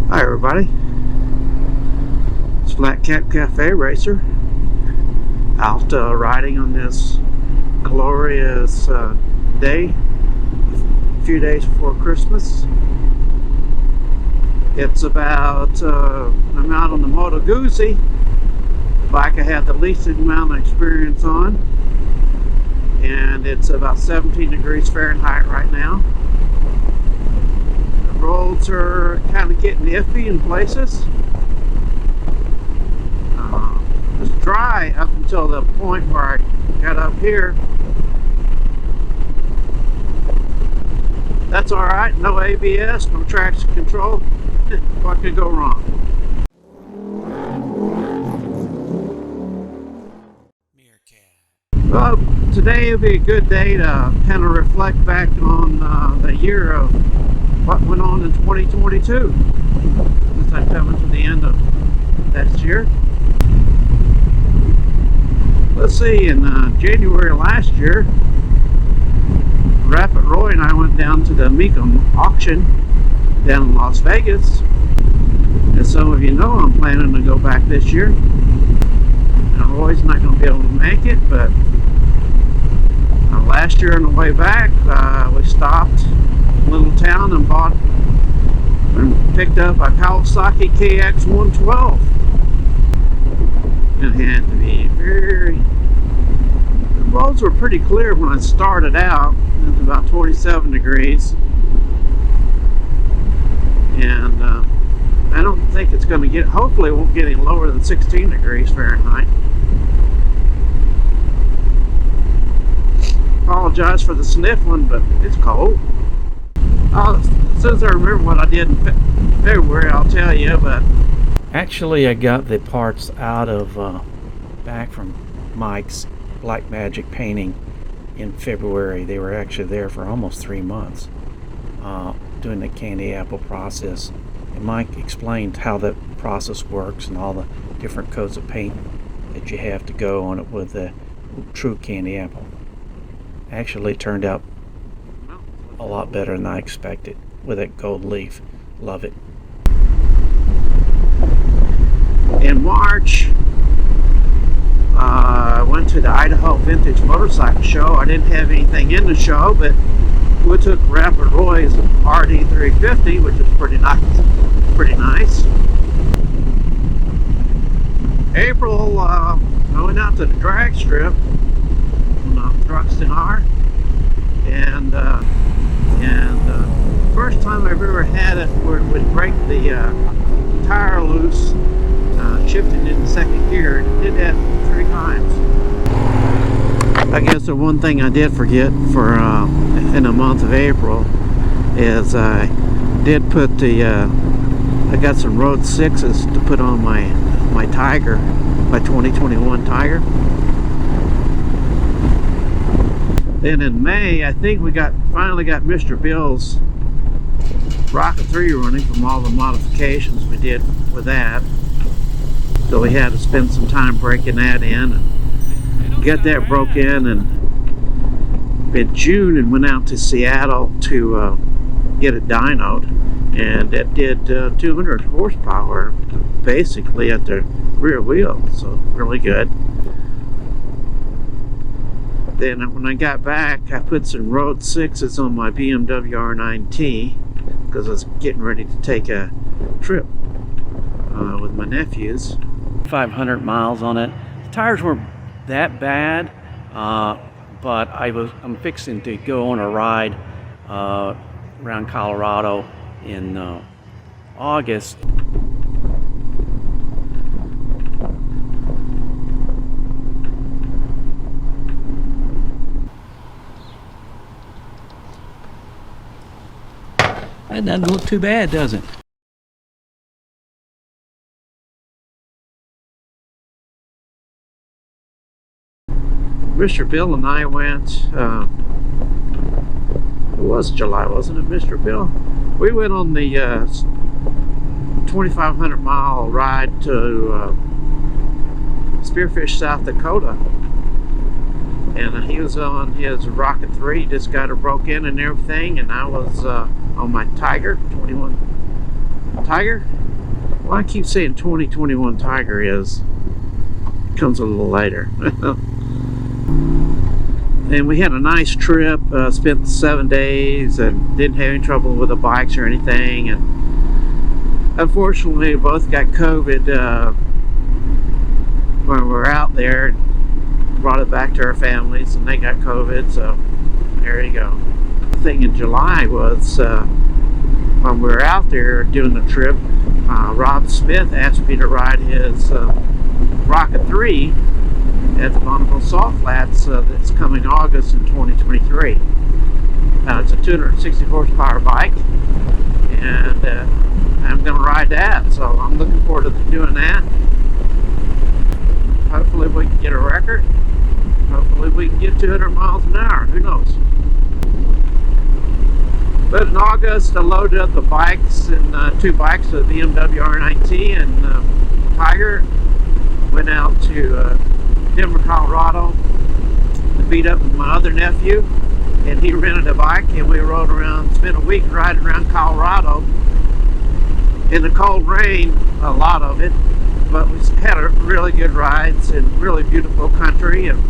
Hi everybody, it's Flat Cap Cafe Racer out riding on this glorious day, a few days before Christmas. It's about, I'm out on the Moto Guzzi, the bike I had the least amount of experience on, and it's about 17 degrees Fahrenheit right now. Roads are kind of getting iffy in places. It was dry up until the point where I got up here. That's alright, no ABS, no traction control. What could go wrong? Well, today will be a good day to kind of reflect back on the year of what went on in 2022, since I'm coming to the end of last year. Let's see, in January last year, Rapid Roy and I went down to the Mecum auction down in Las Vegas. As some of you know, I'm planning to go back this year. Now, Roy's not going to be able to make it, but last year on the way back, we stopped in a little town and bought and picked up a Kawasaki KX 112. It had to be the roads were pretty clear when I started out. It was about 27 degrees. And I don't think it's going to get, hopefully it won't get any lower than 16 degrees Fahrenheit. Apologize for the sniffling, but it's cold. As soon as I remember what I did in February, I'll tell you. But actually, I got the parts out of back from Mike's Black Magic painting in February. They were actually there for almost 3 months doing the candy apple process. And Mike explained how that process works and all the different coats of paint that you have to go on it with the true candy apple. Actually turned out a lot better than I expected with that gold leaf. Love it. In March, I went to the Idaho Vintage Motorcycle Show. I didn't have anything in the show, but we took Rapid Roy's RD350, which is pretty nice. April, I went out to the drag strip on Truxton R, and first time I've ever had it where it would break the tire loose, shifting in the second gear. It did that 3 times. I guess the one thing I did forget for in the month of April is I did put I got some Road 6s to put on my Tiger, my 2021 Tiger. Then in May, I think we finally got Mr. Bill's Rocket 3 running from all the modifications we did with that. So we had to spend some time breaking that in and get that broke in, and in June and went out to Seattle to get it dynoed, and it did 200 horsepower basically at the rear wheel, so really good. Then when I got back, I put some Road 6s on my BMW R9T because I was getting ready to take a trip with my nephews. 500 miles on it. The tires weren't that bad, but I'm fixing to go on a ride around Colorado in August. That doesn't look too bad, does it? Mr. Bill and I went, it was July, wasn't it, Mr. Bill? We went on the 2,500 mile ride to Spearfish, South Dakota. And he was on his Rocket 3, just got it broke in and everything, and I was on my Tiger 21 Tiger? Well, I keep saying 2021 Tiger comes a little later. And we had a nice trip, spent 7 days and didn't have any trouble with the bikes or anything. And unfortunately, we both got COVID when we were out there. Brought it back to our families and they got COVID, so there you go. The thing in July was when we were out there doing the trip, Rob Smith asked me to ride his Rocket 3 at the Bonneville Salt Flats that's coming August in 2023. It's a 260 horsepower bike, and I'm going to ride that, so I'm looking forward to doing that. Hopefully we can get a record. Hopefully we can get 200 miles an hour. Who knows? But in August, I loaded up the bikes and 2 bikes, the BMW R9T and Tiger. Went out to Denver, Colorado to meet up with my other nephew, and he rented a bike, and we rode around, spent a week riding around Colorado in the cold rain, a lot of it, but we had a really good rides and really beautiful country. And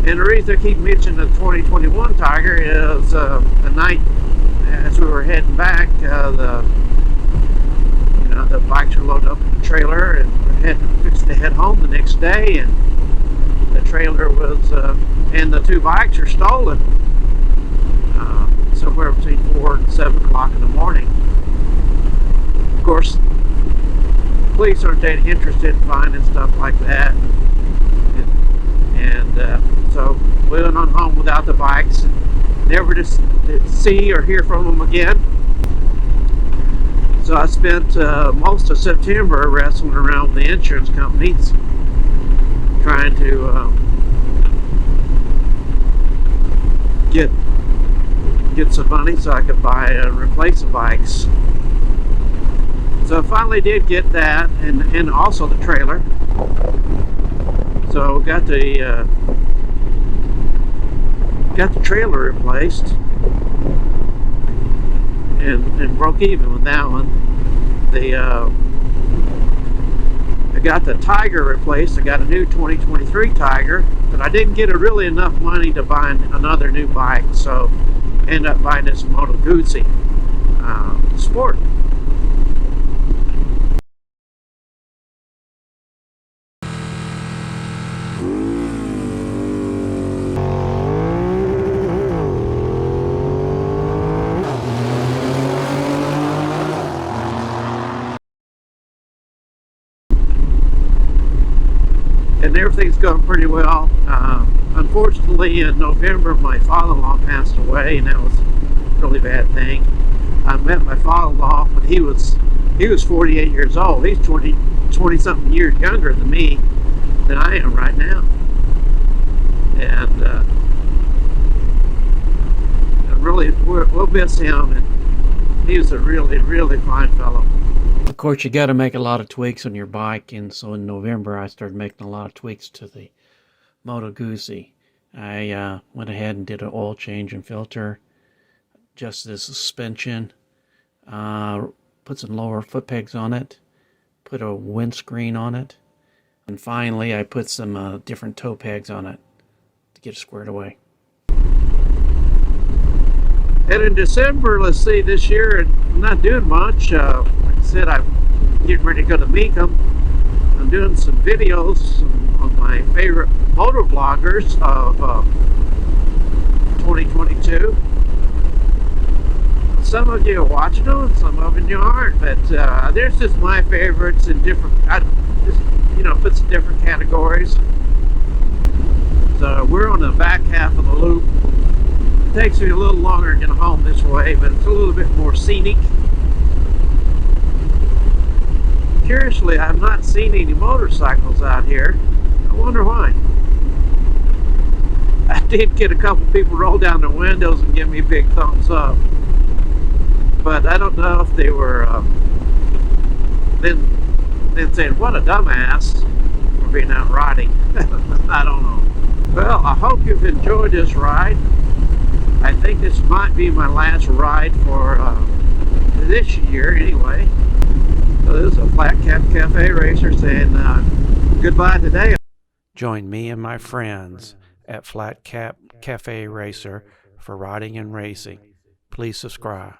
the reason I keep mentioning the 2021 Tiger is the night as we were heading back, the bikes were loaded up in the trailer, and we fixed to head home the next day, and the trailer was and the 2 bikes are stolen somewhere between 4 and 7 o'clock in the morning. Of course, police aren't that interested in finding stuff like that, and so we went on home without the bikes and never to see or hear from them again. So I spent most of September wrestling around with the insurance companies, trying to get some money so I could buy and replace the bikes. So I finally did get that, and also the trailer. So got the trailer replaced. And broke even with that one. I got the Tiger replaced. I got a new 2023 Tiger, but I didn't get really enough money to buy another new bike, so I ended up buying this Moto Guzzi Sport. And everything's going pretty well. Unfortunately, in November, my father-in-law passed away, and that was a really bad thing. I met my father-in-law when he was 48 years old. He's 20-something years younger than me, than I am right now. And really, we'll miss him. And he was a really, really fine fellow. Of course, you got to make a lot of tweaks on your bike, and so in November I started making a lot of tweaks to the Moto Guzzi. I went ahead and did an oil change and filter, adjusted the suspension, put some lower foot pegs on it, put a windscreen on it, and finally I put some different toe pegs on it to get it squared away. And in December, let's see, this year, I'm not doing much. Like I said, I'm getting ready to go to Meekum. I'm doing some videos on my favorite motor bloggers of 2022. Some of you are watching them, and some of you aren't, but there's just my favorites in different, I just, put some different categories. So we're on the back half of the loop. It takes me a little longer to get home this way, but it's a little bit more scenic. Curiously, I've not seen any motorcycles out here. I wonder why. I did get a couple people roll down their windows and give me a big thumbs up, but I don't know if they were then saying, "What a dumbass for being out riding." I don't know. Well, I hope you've enjoyed this ride. I think this might be my last ride for this year anyway. So this is a Flat Cap Cafe Racer saying goodbye today. Join me and my friends at Flat Cap Cafe Racer for riding and racing. Please subscribe.